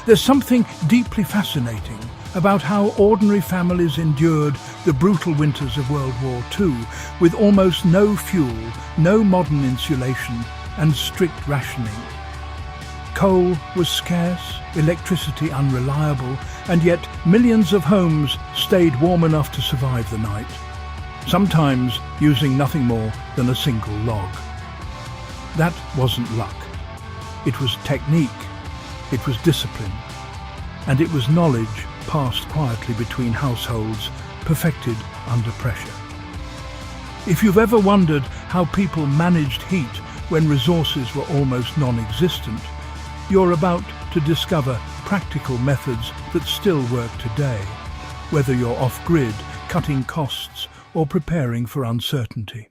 There's something deeply fascinating about how ordinary families endured the brutal winters of World War II with almost no fuel, no modern insulation, and strict rationing. Coal was scarce, electricity unreliable, and yet millions of homes stayed warm enough to survive the night, sometimes using nothing more than a single log. That wasn't luck. It was technique, it was discipline, and it was knowledge passed quietly between households, perfected under pressure. If you've ever wondered how people managed heat when resources were almost non-existent, you're about to discover practical methods that still work today, whether you're off-grid, cutting costs, or preparing for uncertainty.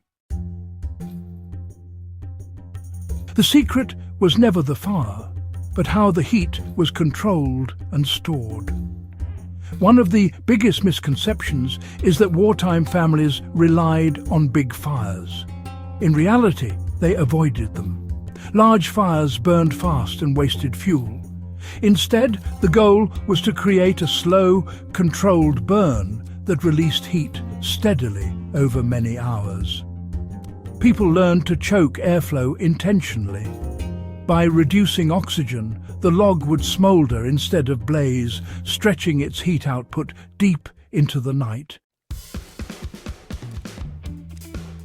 The secret was never the fire, but how the heat was controlled and stored. One of the biggest misconceptions is that wartime families relied on big fires. In reality, they avoided them. Large fires burned fast and wasted fuel. Instead, the goal was to create a slow, controlled burn that released heat steadily over many hours. People learned to choke airflow intentionally. By reducing oxygen, the log would smoulder instead of blaze, stretching its heat output deep into the night.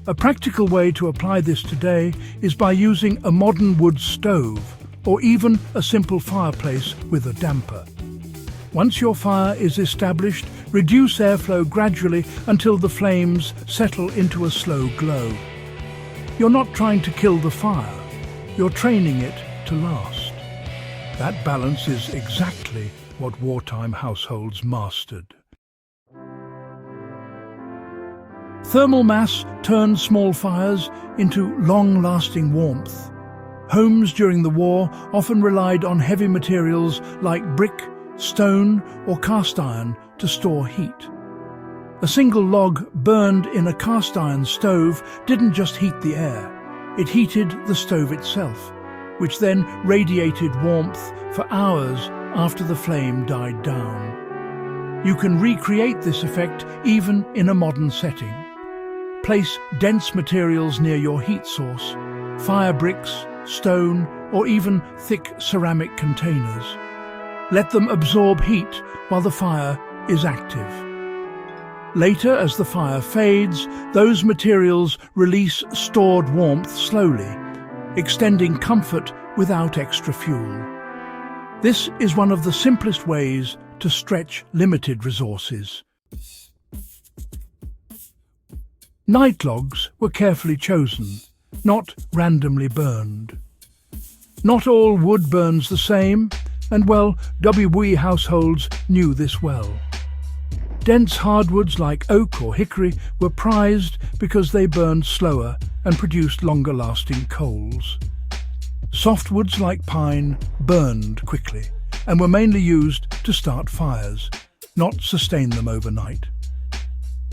A practical way to apply this today is by using a modern wood stove or even a simple fireplace with a damper. Once your fire is established, reduce airflow gradually until the flames settle into a slow glow. You're not trying to kill the fire, you're training it to last. That balance is exactly what wartime households mastered. Thermal mass turned small fires into long-lasting warmth. Homes during the war often relied on heavy materials like brick, stone, or cast iron to store heat. A single log burned in a cast iron stove didn't just heat the air, it heated the stove itself, which then radiated warmth for hours after the flame died down. You can recreate this effect even in a modern setting. Place dense materials near your heat source, fire bricks, stone, or even thick ceramic containers. Let them absorb heat while the fire is active. Later, as the fire fades, those materials release stored warmth slowly, extending comfort without extra fuel. This is one of the simplest ways to stretch limited resources. Night logs were carefully chosen, not randomly burned. Not all wood burns the same, and well, WWII households knew this well. Dense hardwoods like oak or hickory were prized because they burned slower and produced longer-lasting coals. Softwoods like pine burned quickly and were mainly used to start fires, not sustain them overnight.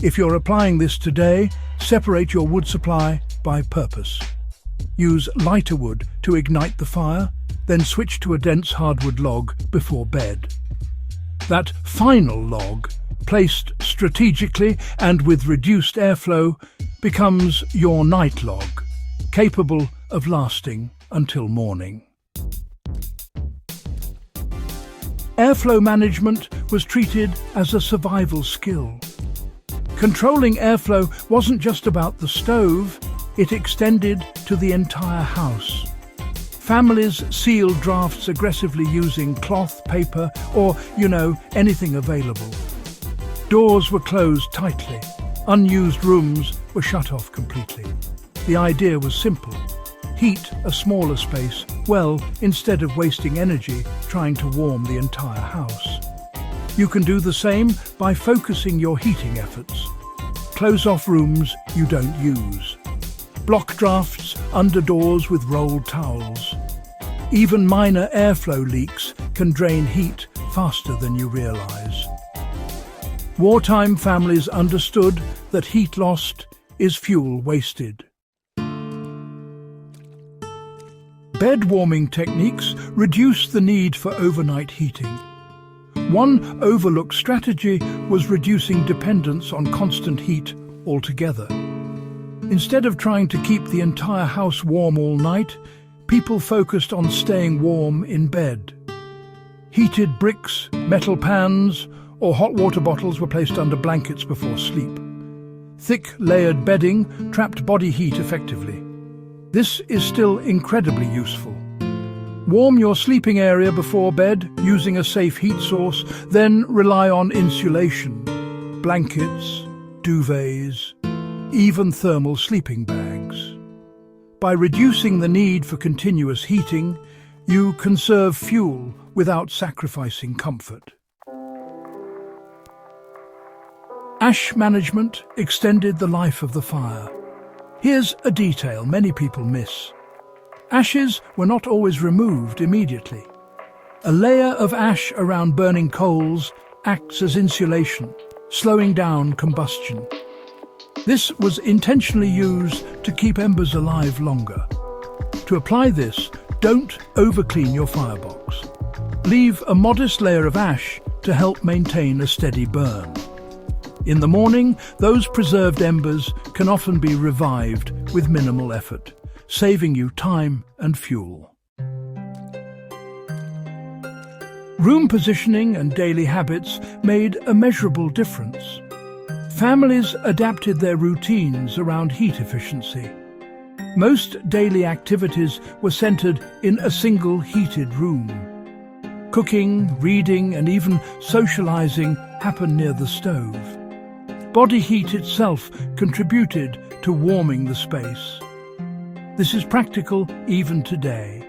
If you're applying this today, separate your wood supply by purpose. Use lighter wood to ignite the fire, then switch to a dense hardwood log before bed. That final log, placed strategically and with reduced airflow, becomes your night log, capable of lasting until morning. Airflow management was treated as a survival skill. Controlling airflow wasn't just about the stove, it extended to the entire house. Families sealed drafts aggressively using cloth, paper, or, anything available. Doors were closed tightly. Unused rooms were shut off completely. The idea was simple. Heat a smaller space, instead of wasting energy trying to warm the entire house. You can do the same by focusing your heating efforts. Close off rooms you don't use. Block drafts under doors with rolled towels. Even minor airflow leaks can drain heat faster than you realize. Wartime families understood that heat lost is fuel wasted. Bed warming techniques reduce the need for overnight heating. One overlooked strategy was reducing dependence on constant heat altogether. Instead of trying to keep the entire house warm all night, people focused on staying warm in bed. Heated bricks, metal pans, or hot water bottles were placed under blankets before sleep. Thick, layered bedding trapped body heat effectively. This is still incredibly useful. Warm your sleeping area before bed using a safe heat source, then rely on insulation, blankets, duvets, even thermal sleeping bags. By reducing the need for continuous heating, you conserve fuel without sacrificing comfort. Ash management extended the life of the fire. Here's a detail many people miss. Ashes were not always removed immediately. A layer of ash around burning coals acts as insulation, slowing down combustion. This was intentionally used to keep embers alive longer. To apply this, don't overclean your firebox. Leave a modest layer of ash to help maintain a steady burn. In the morning, those preserved embers can often be revived with minimal effort, saving you time and fuel. Room positioning and daily habits made a measurable difference. Families adapted their routines around heat efficiency. Most daily activities were centered in a single heated room. Cooking, reading, and even socializing happened near the stove. Body heat itself contributed to warming the space. This is practical even today.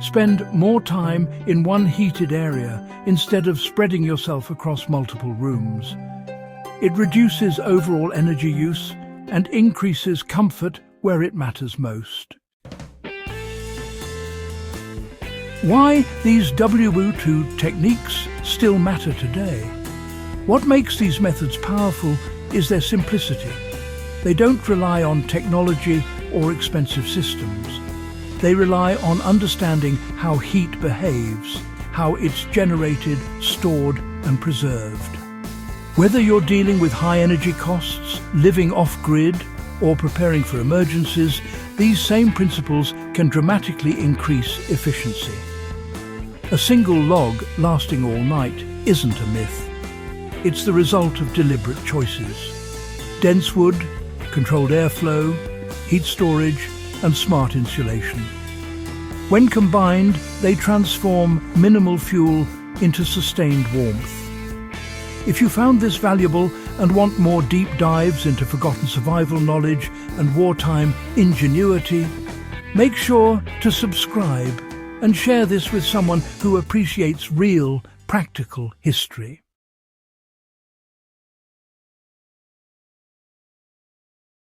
Spend more time in one heated area instead of spreading yourself across multiple rooms. It reduces overall energy use and increases comfort where it matters most. Why these WWII techniques still matter today? What makes these methods powerful is their simplicity. They don't rely on technology or expensive systems. They rely on understanding how heat behaves, how it's generated, stored, and preserved. Whether you're dealing with high energy costs, living off-grid, or preparing for emergencies, these same principles can dramatically increase efficiency. A single log lasting all night isn't a myth. It's the result of deliberate choices. Dense wood, controlled airflow, heat storage, and smart insulation. When combined, they transform minimal fuel into sustained warmth. If you found this valuable and want more deep dives into forgotten survival knowledge and wartime ingenuity, make sure to subscribe and share this with someone who appreciates real, practical history.